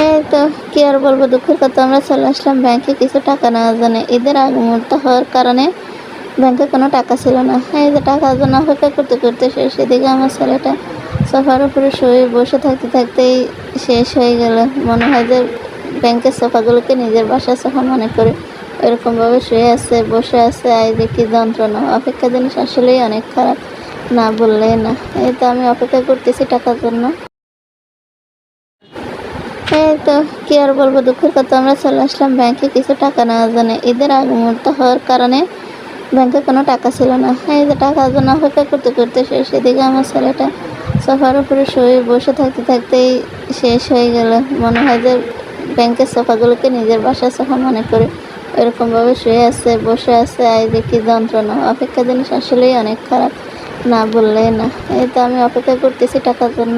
এই তো কি আর বলবো, দুঃখের কথা, আমরা চলে আসলাম ব্যাংকে কিছু টাকা নেওয়ার জন্য। ঈদের আগ মুহূর্ত হওয়ার কারণে ব্যাংকে কোনো টাকা ছিল না। এই যে টাকার জন্য অপেক্ষা করতে করতে শেষ। এদিকে আমার ছেলেটা সোফার উপরে শুয়ে বসে থাকতে থাকতেই শেষ হয়ে গেল। মনে হয় যে ব্যাংকের সোফাগুলোকে নিজের বাসার সোফা মনে করে এরকমভাবে শুয়ে আছে, বসে আছে। এই যে কি যন্ত্রণা! অপেক্ষা জিনিস আসলেই অনেক খারাপ, না বললেই না। এই তো আমি অপেক্ষা করতেছি টাকার জন্য। এই তো কি আর বলবো, দুঃখের কথা, আমরা চলে আসলাম ব্যাংকে কিছু টাকা নেওয়ার জন্য। ঈদের আগ মুহূর্ত হওয়ার কারণে ব্যাংকে কোনো টাকা ছিল না। এই যে টাকার জন্য অপেক্ষা করতে করতে শেষ। এদিকে আমার ছেলেটা সোফার উপরে শুয়ে বসে থাকতে থাকতেই শেষ হয়ে গেল। মনে হয় যে ব্যাংকের সোফাগুলোকে নিজের বাসার সোফা মনে করে এরকমভাবে শুয়ে আছে, বসে আছে। এই যে কি যন্ত্রণা! অপেক্ষা জিনিস আসলেই অনেক খারাপ, না বললেই না। এই তো আমি অপেক্ষা করতেছি টাকার জন্য।